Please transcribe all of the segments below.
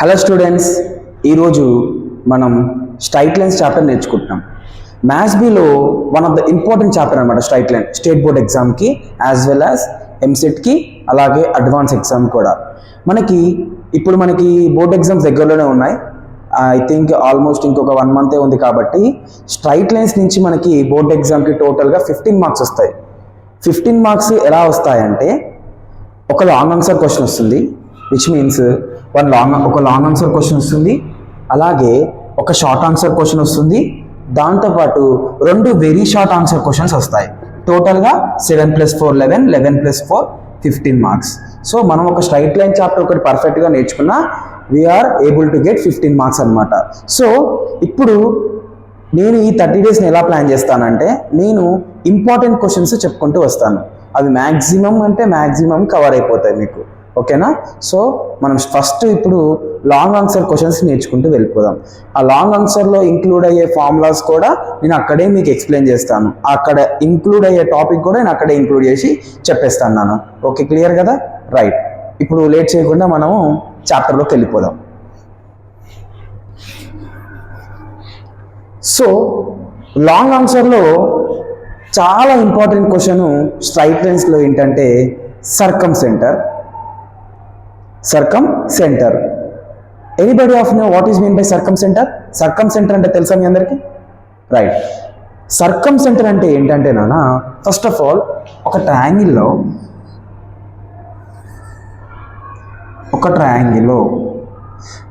Hello students, ఈరోజు మనం straight lines chapter నేర్చుకుంటున్నాం. Maths below one of the important chapter అనమాట స్ట్రైట్ లైన్. స్టేట్ బోర్డ్ ఎగ్జామ్కి as well as ఎంసెట్కి అలాగే advance exam కూడా. ఇప్పుడు మనకి బోర్డ్ ఎగ్జామ్స్ దగ్గరలోనే ఉన్నాయి. ఐ థింక్ ఆల్మోస్ట్ ఇంకొక 1 month ఉంది. కాబట్టి స్ట్రైట్ లైన్స్ నుంచి మనకి బోర్డ్ ఎగ్జామ్కి టోటల్గా 15 మార్క్స్ వస్తాయి. 15 మార్క్స్ ఎలా వస్తాయంటే, ఒక లాంగ్ ఆన్సర్ క్వశ్చన్ వస్తుంది, విచ్ మీన్స్ ఒక లాంగ్ ఆన్సర్ క్వశ్చన్ వస్తుంది, అలాగే ఒక షార్ట్ ఆన్సర్ క్వశ్చన్ వస్తుంది, దాంతోపాటు 2 వెరీ షార్ట్ ఆన్సర్ క్వశ్చన్స్ వస్తాయి. టోటల్గా 7 + 4 11, 11 + 4 15 మార్క్స్. సో మనం ఒక స్ట్రైట్ లైన్ చాప్టర్ ఒకటి పర్ఫెక్ట్గా నేర్చుకున్నా we are able to get 15 marks అనమాట. సో ఇప్పుడు నేను ఈ 30 daysని ఎలా ప్లాన్ చేస్తానంటే, నేను ఇంపార్టెంట్ క్వశ్చన్స్ చెప్పుకుంటూ వస్తాను. అవి మ్యాక్సిమం కవర్ అయిపోతాయి మీకు, ఓకేనా? సో మనం ఫస్ట్ ఇప్పుడు లాంగ్ ఆన్సర్ క్వశ్చన్స్ నేర్చుకుంటూ వెళ్ళిపోదాం. ఆ లాంగ్ ఆన్సర్లో ఇంక్లూడ్ అయ్యే ఫార్ములాస్ కూడా నేను అక్కడే మీకు ఎక్స్ప్లెయిన్ చేస్తాను. అక్కడ ఇంక్లూడ్ అయ్యే టాపిక్ కూడా నేను అక్కడే ఇంక్లూడ్ చేసి చెప్పేస్తాను నాన్న. ఓకే, క్లియర్ కదా? రైట్. ఇప్పుడు లేట్ చేయకుండా మనము చాప్టర్లోకి వెళ్ళిపోదాం. సో లాంగ్ ఆన్సర్లో చాలా ఇంపార్టెంట్ క్వశ్చన్ స్ట్రైట్ లైన్స్లో ఏంటంటే circumcentre. Anybody of know what is mean by circumcentre? Circumcentre అంటే తెలుసా మీ అందరికీ? రైట్. సర్కమ్ సెంటర్ అంటే ఏంటంటే నాన్న, ఫస్ట్ ఆఫ్ ఆల్ ఒక ట్రయాంగిల్లో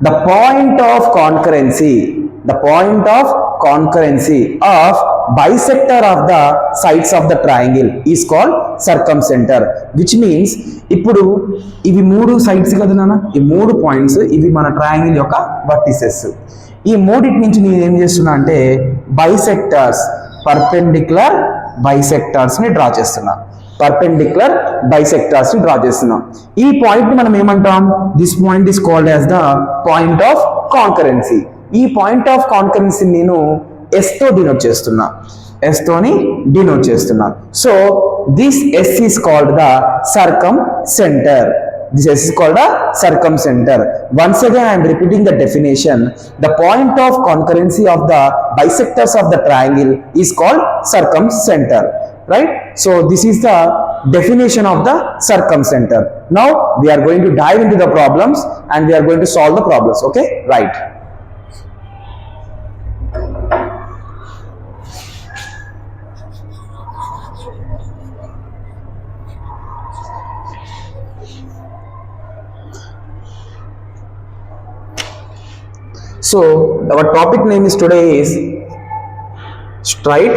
the point of concurrency of bisector of the sides of the triangle is called circumcenter, which means ఇప్పుడు ఇవి 3 sides కదా నాన్న, ఈ 3 పాయింట్స్ ఇవి మన ట్రయాంగిల్ యొక్క వర్టిసెస్. ఈ మూడిటి నుంచి నేను ఏం చేస్తున్నా అంటే పర్పెండిక్యులర్ బైసెక్టార్స్ ని డ్రా చేస్తున్నా. ఈ పాయింట్ మనం ఏమంటాం? This point is called as the point of concurrency. ఈ పాయింట్ ఆఫ్ కాన్కరెన్సీ నేను ఎస్తో డినోట్ చేస్తున్నా. So this S is called the circumcentre. Once again I am repeating the definition. The point of concurrency of the bisectors of the triangle is called circumcenter. Right? So this is the definition of the circumcenter. Now we are going to dive into the problems and we are going to solve the problems. Okay? Right. So our topic name is today is straight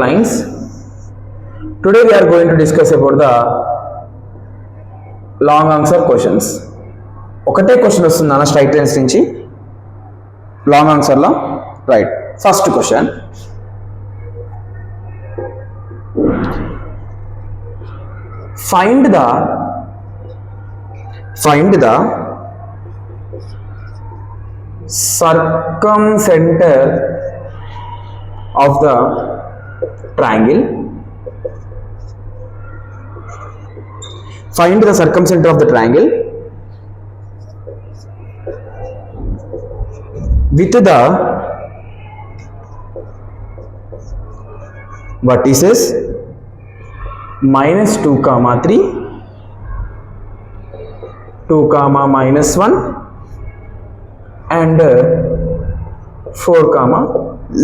lines. Today we are going to discuss about the long answer questions. ఒకటే question వస్తుంది అన్న straight lines నుంచి long ఆన్సర్లో. Right. First question, find the circumcenter of the triangle. Find the circumcenter of the triangle with the vertices -2, 3, 2, -1 and 4,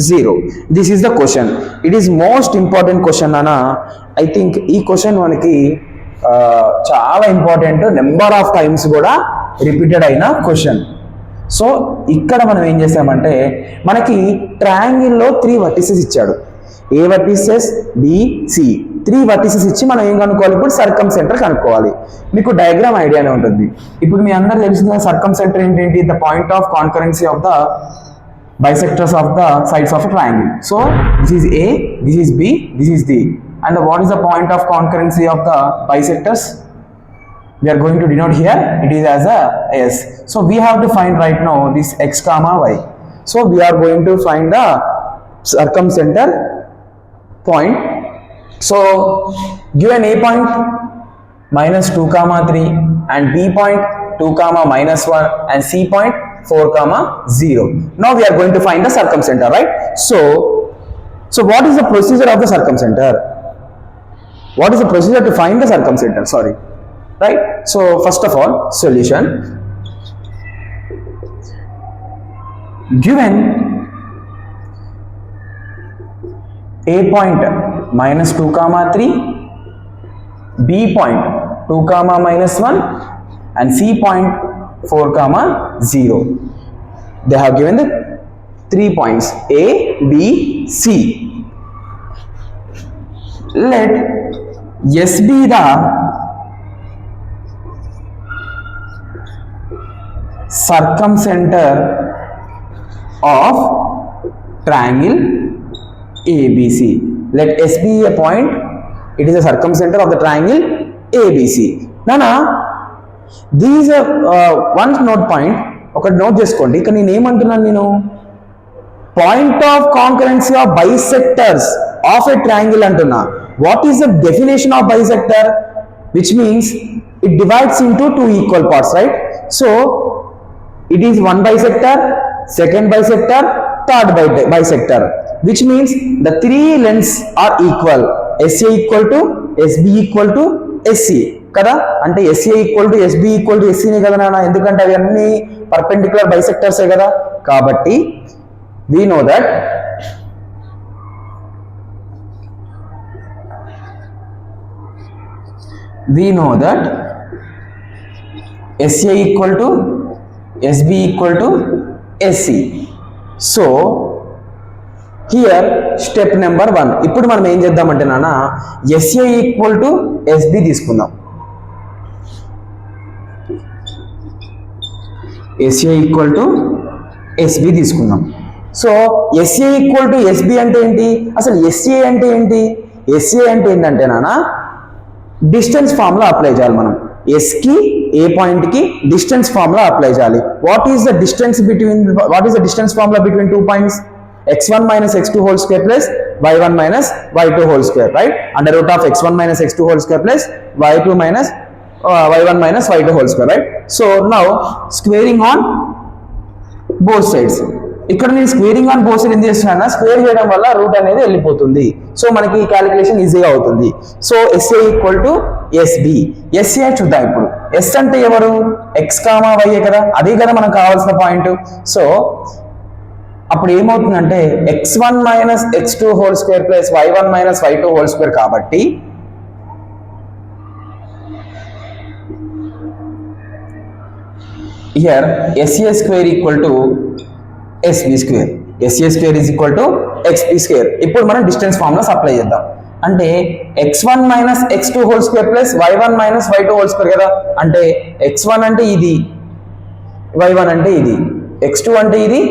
0. This is the question. It is most important question Nana. I think ఈ question మనకి చాలా important, number of times కూడా repeated అయిన question. So ఇక్కడ మనం ఏం చేసామంటే, మనకి ట్రయాంగిల్లో 3 వర్టిసెస్ ఇచ్చాడు. ఏ వర్టిసెస్, బి, సి, 3 వర్టిసెస్ ఇచ్చి మనం ఏం కనుక్కోవాలి? ఇప్పుడు సర్కమ్ సెంటర్ కనుక్కోవాలి. మీకు డయాగ్రామ్ ఐడియానే ఉంటుంది. ఇప్పుడు మీ అందరూ తెలిసిన సర్కమ్ సెంటర్ ఏంటి? The point of concurrency of the bisectors of the sides of a triangle. So this is A, this is B, this is D. And what is the point of concurrency of the bisectors? We are going to denote here, it is as a S. So we have to find right now this x comma y. So we are going to find the circumcenter point. So given A point minus 2 comma 3 and B point 2 comma minus 1 and C point 4 comma 0. Now we are going to find the circumcenter, right? So what is the procedure of the circumcenter? What is the procedure to find the circumcenter? Sorry, right? So first of all, solution. Given A point minus 2 comma 3, B point 2 comma minus 1 and C point 4 comma 0. They have given the 3 points A, B, C. Let S be the circumcenter of triangle ABC. Let S be a point. It is a circumcenter of the triangle ABC. Nana, these are one note point. ఒకటి note చేసుకోండి. ఇక్కడ నేను ఏమంటున్నాను, నేను point of concurrency of bisectors of a triangle అంటున్నా. What is the definition of bisector? Which means it divides into 2 equal parts, right? So it is one bisector, second bisector, third bisector, which means the 3 lengths are equal. SA equal to SB equal to SC కదా. అంటే SA equal to SB equal to SC నే కదా నాన్న, ఎందుకంటే అవి అన్ని perpendicular బైసెక్టర్సే కదా. కాబట్టి we know that SA equal to SB equal to SC. So here step number 1. ఇప్పుడు మనం ఏం చేద్దామంటే నాన్న, SA ఈక్వల్ టు SB తీసుకుందాం. SA ఈక్వల్ టు SB తీసుకుందాం. So SA equal to SB అంటే ఏంటి? అసలు SA అంటే ఏంటి? SA అంటే ఏంటంటే నాన్న, డిస్టెన్స్ ఫార్ములా అప్లై చేయాలి మనం. S కి ఏ పాయింట్ కి డిస్టెన్స్ ఫార్ములా అప్లై చేయాలి. What is the distance formula between 2 points? x1 minus x2 whole square plus y1 minus y2 whole square, right? Under root of x1 minus x2 whole square plus y2 minus y1 minus y2 whole square, right? So now squaring on both sides. ఇక్కడ నేను squaring on both side ఏం చేస్తున్నాను, square చేయడం వల్ల route అనేది వెళ్ళిపోతుంది. So మనకి ఈ క్యాలిక్యులేషన్ ఈజీగా అవుతుంది. So SA equal to SB. SA చూద్దాం ఇప్పుడు. S అంటే ఎవరు? x కామా y కదా, అదే కదా మనకు కావాల్సిన పాయింట్. సో అప్పుడు ఏమవుతుందంటే x1 minus x2 whole square plus y1 minus y2 whole square. కాబట్టి here SA square equal to SB square. SA square is equal to XB square. ఇప్పుడు మనం డిస్టెన్స్ ఫార్ములా అప్లై చేద్దాం. అంటే x1 minus x2 whole square plus y1 minus y2 whole square కదా. అంటే x1 అంటే ఇది, y1 అంటే ఇది, x2 అంటే ఇది,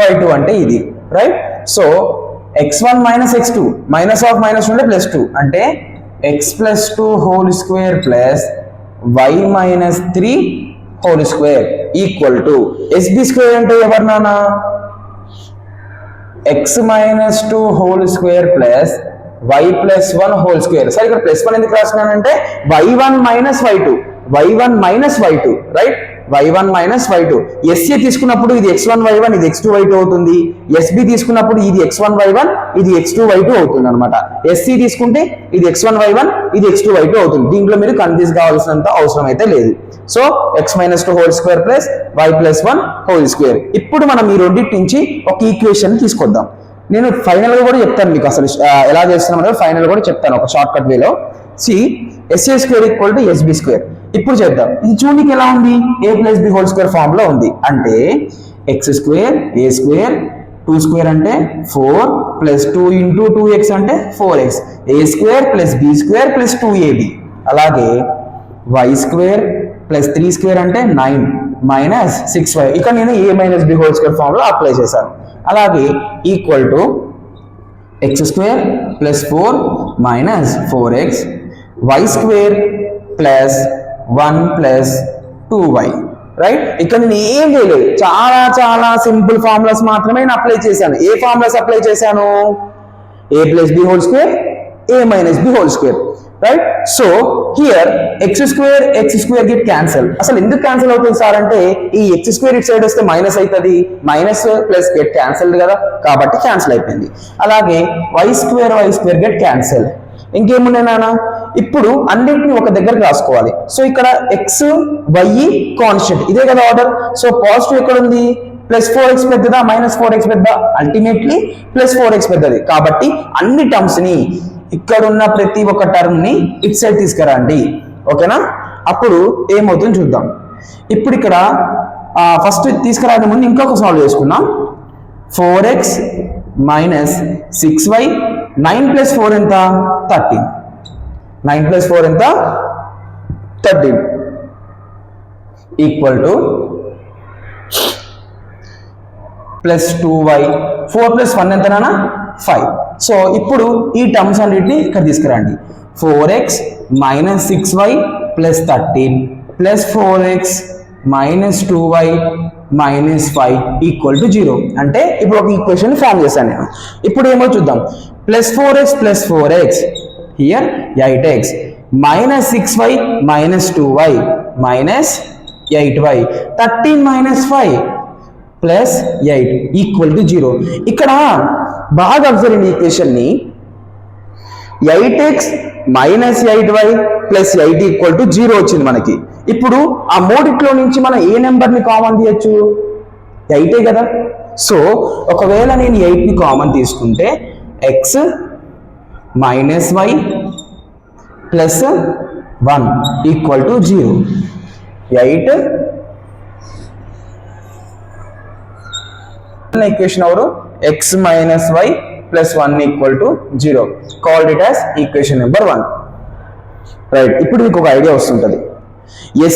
y2 అంటే ఇది, right? So x1 minus x2 minus of minus ఉంటే ప్లస్ 2 అంటే x plus 2 whole square plus y minus 3 whole square equal to SB square అంటే ఎవరు నాన్న? x minus 2 whole square plus y plus 1 whole square. సరే ఇక్కడ plus 1 ఎందుకు రాస్తున్నానంటే y1 minus y2, y1 minus y2, right? y1 minus y2. SA తీసుకున్నప్పుడు ఇది x1 y1 ఇది x2 y2 అవుతుంది. SB తీసుకున్నప్పుడు ఇది x1 y1 ఇది x2 y2 అవుతుంది అనమాట. SC తీసుకుంటే ఇది x1 y1 ఇది x2 y2 అవుతుంది. దీంట్లో మీరు కన్ఫ్యూజ్ కావాల్సినంత అవసరం అయితే లేదు. So x minus 2 whole square plus y plus 1 whole square. ఇప్పుడు మనం ఈ రెండింటి నుంచి ఒక ఈక్వేషన్ తీసుకొద్దాం. నేను ఫైనల్ గా కూడా చెప్తాను మీకు అసలు ఎలా చేస్తున్నామో ఫైనల్ కూడా చెప్తాను ఒక షార్ట్ కట్ వేలో. SA square equal to SB square. ఇప్పుడు చేద్దాం. ఇది చూడడానికి ఎలా ఉంది? A plus B whole square form లో ఉంది. అంటే x square A square 2 square అంటే 4 ప్లస్ 2 ఇంటూ 2x అంటే 4x. A square plus B square plus 2AB. అలాగే y స్క్వేర్ ప్లస్ 3 స్క్వేర్ అంటే 9 మైనస్ 6y. ఇక్కడ నేను A minus B whole square form లో అప్లై చేశాను. అలాగే equal to x square plus 4 minus 4x y square plus 1 plus 2y, right? ఇక్కడ నేను ఏం చేయలేదు, చాలా చాలా సింపుల్ ఫార్ములాస్ మాత్రమే నేను అప్లై చేశాను. ఏ ఫార్ములాస్ అప్లై చేశాను? a plus b whole square, a minus b whole square, right? So here x square get cancel. అసలు ఎందుకు క్యాన్సిల్ అవుతుంది సార్ అంటే ఈ x స్క్వేర్ ఇటు సైడ్ వస్తే మైనస్ అవుతుంది, మైనస్ ప్లస్ గెట్ క్యాన్సిల్డ్ కదా, కాబట్టి క్యాన్సిల్ అయిపోయింది. అలాగే y స్క్వేర్ గెట్ క్యాన్సిల్. ఇంకేమున్నాయి నాన్న, ఇప్పుడు అన్నింటిని ఒక దగ్గరకు రాసుకోవాలి. సో ఇక్కడ x y కాన్స్టెంట్, ఇదే కదా ఆర్డర్. సో పాజిటివ్ ఎక్కడ ఉంది, ప్లస్ 4x పెద్దదా మైనస్ 4x పెద్ద, అల్టిమేట్లీ ప్లస్ 4x పెద్దది. కాబట్టి అన్ని టర్మ్స్ ని ఇక్కడ ఉన్న ప్రతి ఒక్క టర్మ్ ని ఇట్ సైడ్ తీసుకురండి, ఓకేనా? అప్పుడు ఏమవుతుందో చూద్దాం. ఇప్పుడు ఇక్కడ ఫస్ట్ తీసుకురాని ముందు ఇంకొక సాల్వ్ చేసుకుందాం. 4x మైనస్ 6y, 9 ప్లస్ 4 ఎంత 13, 9 ప్లస్ 4 ఎంత 13 equal to plus 2y, 4 plus 1 ఎంత నాన్న 5. సో ఇప్పుడు ఈ టర్మ్స్ అన్నిటిని ఇక్కడ తీసుకురండి. 4x minus 6y plus 13 plus 4x minus 2y minus 5 equal to 0. అంటే ఇప్పుడు ఒక ఈక్వేషన్ ఫామ్ చేశాను నేను. ఇప్పుడు ఏమో చూద్దాం. Plus 4x here 8x minus 6y minus 2y minus 8y, 13 minus 5 plus 8 equal to 0. ఇక్కడ బాగా అబ్జర్వ్ ఈ ఈక్వేషన్ ని, 8x minus 8y plus 8 equal to 0 వచ్చింది మనకి. ఇప్పుడు ఆ మూడిట్లో నుంచి మనం ఏ నెంబర్ ని కామన్ తీయచ్చు, 8 కదా. సో ఒకవేళ నేను 8 ని కామన్ తీసుకుంటే x minus y plus 1 equal to 0. 8 equation over x minus y plus 1 equal to 0, called it as equation number 1, right? ఇప్పుడు మీకు ఒక ఐడియా వస్తుంటది.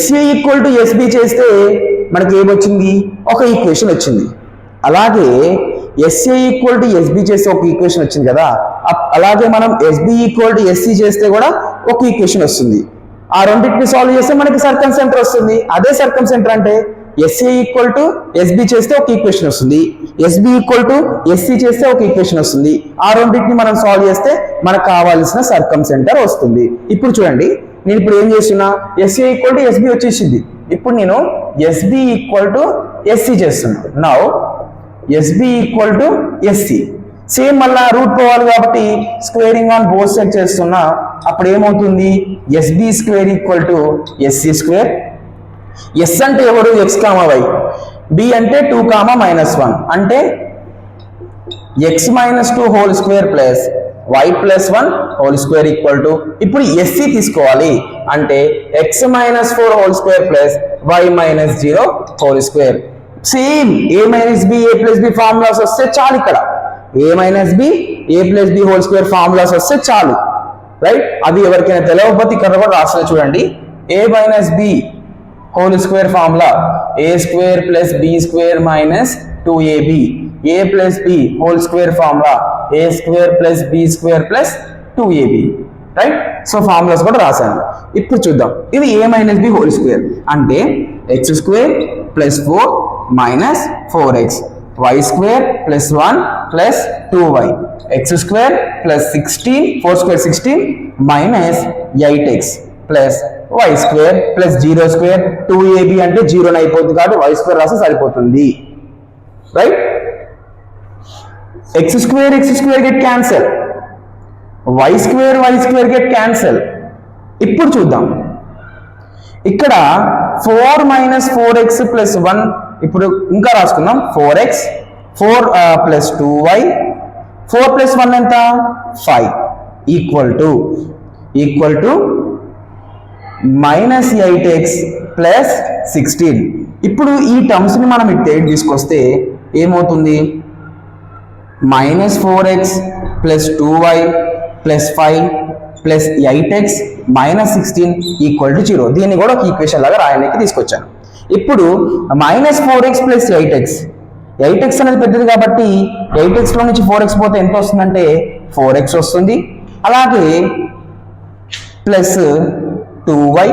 SA ఈక్వల్ టు SB చేస్తే మనకి ఏమొచ్చింది, ఒక ఈక్వేషన్ వచ్చింది. అలాగే SA ఈక్వల్ టు SB చేస్తే ఒక ఈక్వేషన్ వచ్చింది కదా. అలాగే మనం SB ఈక్వల్ టు SC చేస్తే కూడా ఒక ఈక్వేషన్ వస్తుంది. ఆ రెండింటిని సాల్వ్ చేస్తే మనకి సర్కమ్ సెంటర్ వస్తుంది. అదే సర్కమ్ సెంటర్ అంటే SA ఈక్వల్ టు SB చేస్తే ఒక ఈక్వేషన్ వస్తుంది, SB ఈక్వల్ టు SC చేస్తే ఒక ఈక్వేషన్ వస్తుంది. ఆ రెండింటిని మనం సాల్వ్ చేస్తే మనకు కావాల్సిన సర్కమ్ సెంటర్ వస్తుంది. ఇప్పుడు చూడండి, నేను ఇప్పుడు ఏం చేస్తున్నా, SA ఈక్వల్ టు SB వచ్చేసింది. ఇప్పుడు నేను SB ఈక్వల్ టు SC చేస్తున్నా. Now SB equal to SC, same మళ్ళా రూట్ పోవాలి కాబట్టి స్క్వేరింగ్ ఆన్ బోత్ సైడ్ చేస్తున్నా. అప్పుడు ఏమవుతుంది, SB square equal to SC square. S అంటే ఎవరు, ఎక్స్ కామా వై, బి అంటే 2 కామా మైనస్ 1 అంటే x minus 2 whole square plus y plus 1 whole square equal to, ఇప్పుడు ఎస్సి తీసుకోవాలి అంటే x minus 4 whole square plus y minus 0 whole square. Same a minus b a plus b formulas వస్తే చాలు. ఇక్కడ a minus b a plus b whole square formulas వస్తే చాలు, right? అది ఎవరికైనా తెలియకపోతే ఇక్కడ కూడా రాసిన చూడండి. A minus b whole square formula a square plus b square minus 2ab, a plus b whole square formula a square plus b square plus 2ab, right? So formulas కూడా రాశాను. ఇప్పుడు చూద్దాం, ఇది a minus b whole square అంటే x square plus 4 minus 4x, y square plus 1 plus 2y, x square plus 16 4 square 16 minus 8x plus y square plus 0 square 2ab అంటే 0 అయిపోతుంది కాబట్టి y square రాస్తే సరిపోతుంది, right? x square get cancel, y square get cancel. ఇప్పుడు చూద్దాం, ఇక్కడ 4 minus 4x plus 1, ఇప్పుడు ఇంకా రాసుకుందాం. 4x 4 ప్లస్ 2y 4 ప్లస్ 1 ఎంత 5 equal to minus 8x plus 16. ఇప్పుడు ఈ టర్మ్స్ ని మనం ఇటు తీసుకొస్తే ఏమవుతుంది, minus 4x plus 2y plus 5 plus 8x minus 16 equal to 0. దీన్ని కూడా ఒక ఈక్వేషన్ లాగా రాయడానికి తీసుకొచ్చాను. ఇప్పుడు మైనస్ 4x ప్లస్ 8x అనేది పెద్దది కాబట్టి 8x లో నుంచి 4x పోతే ఎంత వస్తుందంటే 4x వస్తుంది. అలాగే ప్లస్ 2y,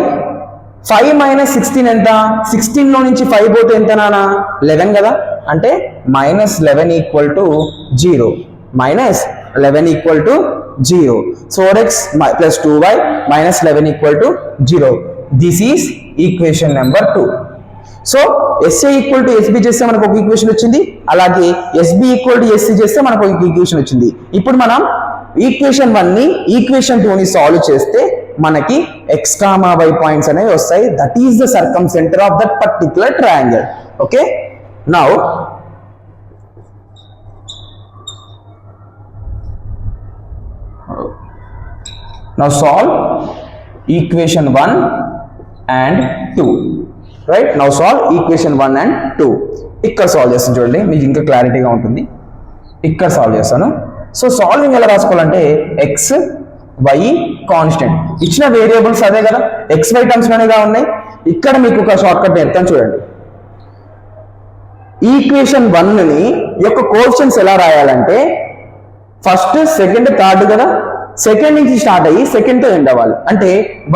5 మైనస్ 16 ఎంత, 16 లో నుంచి 5 పోతే ఎంత నానా 11 కదా, అంటే minus 11 equal to 0 minus 11 equal to 0. 4x plus 2y minus 11 equal to 0. This is equation number 2. So SA equal to SB చేస్తే మనకు ఒక ఈక్వేషన్ వచ్చింది, అలాగే ఎస్బి ఈక్వల్ టు ఎస్సి చేస్తే మనకు ఒక ఈక్వేషన్ వచ్చింది. ఇప్పుడు మనం ఈక్వేషన్ 1 ని ఈక్వేషన్ 2 ని సాల్వ్ చేస్తే మనకి x, y పాయింట్స్ అనేవి వస్తాయి. That is the circumcentre of that particular triangle. Okay, now solve equation 1 and 2. right, now solve equation 1 and 2. ఇక్కడ సాల్వ్ చేస్తాను చూడండి, మీకు ఇంకా క్లారిటీగా ఉంటుంది. ఇక్కడ సాల్వ్ చేస్తాను. సో సాల్వింగ్ ఎలా రాసుకోవాలంటే ఎక్స్ వై కాన్స్టెంట్, ఇచ్చిన వేరియబుల్స్ అదే కదా, ఎక్స్ వై టర్మ్స్ లోనేగా ఉన్నాయి. ఇక్కడ మీకు ఒక షార్ట్ కట్ నేర్తాను చూడండి. ఈక్వేషన్ 1 ని యొక్క కోఎఫిషియెంట్స్ ఎలా రాయాలంటే ఫస్ట్, సెకండ్, థర్డ్ కదా, సెకండ్ నుంచి స్టార్ట్ అయ్యి సెకండ్ తో ఎండ్ అవ్వాలి. అంటే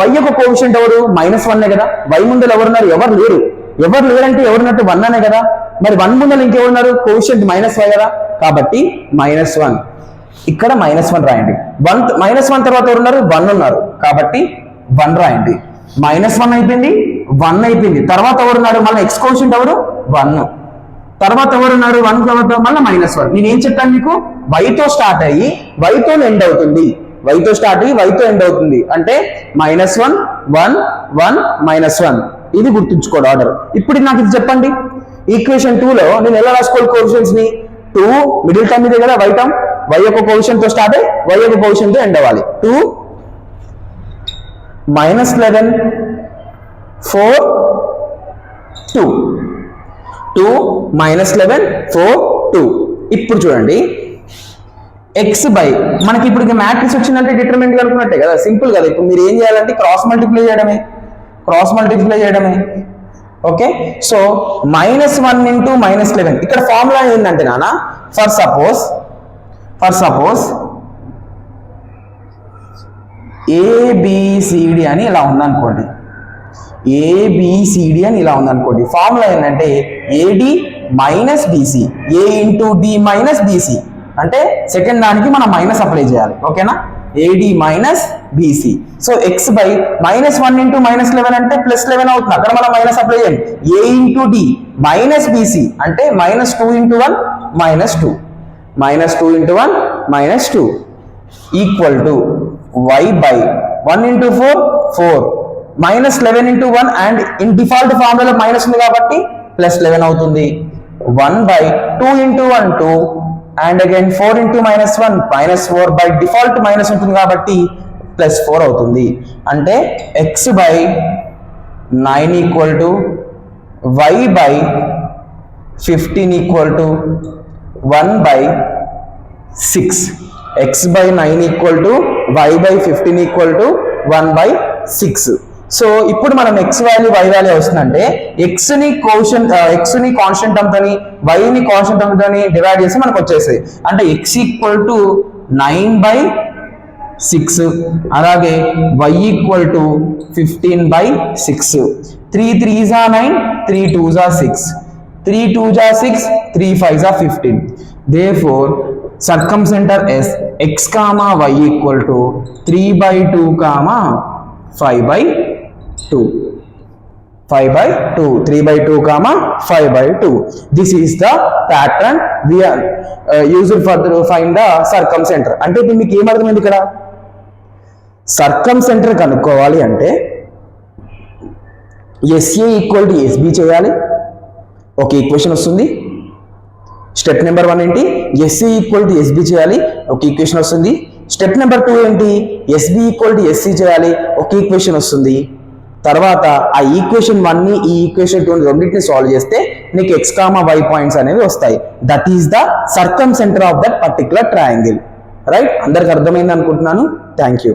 y యొక్క కోఎఫిషియంట్ ఎవరు? -1 కదా. y ముందర ఎవరున్నారు? ఎవరు లేరు. ఎవరు లేరంటే ఎవరున్నట్టు 1 అనే కదా. మరి 1 ముందర ఇంకెవరున్నారు? కోఎఫిషియంట్ -y కదా. కాబట్టి -1 ఇక్కడ -1 రాయండి. -1 తర్వాత ఎవరున్నారు? 1 ఉన్నారు కాబట్టి 1 రాయండి. -1 అయిపోయింది, 1 అయిపోయింది. తర్వాత ఎవరున్నారు? మళ్ళీ x కోఎఫిషియంట్ ఎవరు? 1. తర్వాత ఎవరున్నారు? 1 తర్వాత మళ్ళీ -1. నేనేం చెప్పాను మీకు? y తో స్టార్ట్ అయ్యి y తో ఎండ్ అవుతుంది. y తో స్టార్ట్ అయ్యి y తో ఎండ్ అవుతుంది అంటే -1 1 1 -1. ఇది గుర్తుంచుకోండి ఆర్డర్. ఇప్పుడు నాకు ఇది చెప్పండి, ఈక్వేషన్ 2 లో నేను ఎలా రాసుకోవాలి కోఎఫిషియెంట్స్ ని? 2 మిడిల్ టర్మ్ ఇదే కదా, y టర్మ్. y యొక్క కోఎఫిషియెంట్ తో స్టార్ట్ అయ్యి y యొక్క కోఎఫిషియెంట్ తో ఎండ్ అవ్వాలి. 2 -11 4 2 2 -11 4 2. ఇప్పుడు చూడండి ఎక్స్ బై మనకి ఇప్పుడు మ్యాట్రిక్స్ వచ్చిందంటే డిటర్మినెంట్ కనుక్కున్నట్టే కదా, సింపుల్ కదా. ఇప్పుడు మీరు ఏం చేయాలంటే క్రాస్ మల్టిప్లై చేయడమే. Okay, so -1 into -11. ఇక్కడ ఫార్ములా ఏంటంటే నాన్న, ఫర్ సపోజ్ ఏబిసిడి అని ఇలా ఉందనుకోండి. ఏబిసిడి అని ఇలా ఉందనుకోండి. ఫార్ములా ఏంటంటే ఏడి మైనస్ బీసీ, ఏ ఇంటూ డి మైనస్ బీసీ. అంటే సెకండ్ దానికి మనం మైనస్ అప్లై చేయాలి. ఓకేనా, AD minus BC. So X by -1 into -11 అంటే +11 అవుతుంది. అక్కడ మనం మైనస్ అప్లై చేయాలి. ఏ ఇంటూ డి మైనస్ బీసీ అంటే -2 into 1 -2 -2 into 1 -2 equal to y by 1 into 4 4 -11 into 1 and in default formula minus ఉంది కాబట్టి +11 అవుతుంది. 1 by 2 into 1 2 and again 4 into -1 -4 by default minus ఉంటుంది కాబట్టి +4 అవుతుంది. అంటే x by 9 equal to y by 15 equal to 1 by 6. x by 9 equal to y by 15 equal to 1 by 6. So ఇప్పుడు మనం x value y value వస్తుందంటే x ని constant టర్మ్తోని y ని constant టర్మ్తోని divide చేసి మనకు వచ్చేసాయి. అంటే x ఈక్వల్ టు 9 బై 6, అలాగే y equal to 15 by 6. 3 3s are 9, 3 2s are 6, 3 2s are 6, 3 5s are 15. Therefore circumcenter S x comma y equal to 3 by 2 comma 5 by 2. 5 by 2, 3 by 2 comma 5 by 2. This is the pattern we are used for to find the circumcenter. అంటే ఇప్పుడు మీకు ఏం అర్థమైంది? ఇక్కడ సర్కంసెంటర్ కనుక్కోవాలి అంటే SA equal to SB చేయాలి, ఒక ఈక్వేషన్ వస్తుంది. స్టెప్ నెంబర్ 1 ఏంటి? SA ఈక్వల్ టు SB చేయాలి, ఒక ఈక్వేషన్ వస్తుంది. స్టెప్ నెంబర్ 2 ఏంటి? SB ఈక్వల్ టు SC చేయాలి, ఒక ఈక్వేషన్ వస్తుంది. తర్వాత ఆ ఈక్వేషన్ 1 ని ఈ ఈక్వేషన్ 2 ని రెండింటిని సాల్వ్ చేస్తే నీకు x, y పాయింట్స్ అనేవి వస్తాయి. That is the circumcentre of that particular triangle. Right, అందరికి అర్థమైంది అనుకుంటున్నాను. Thank you.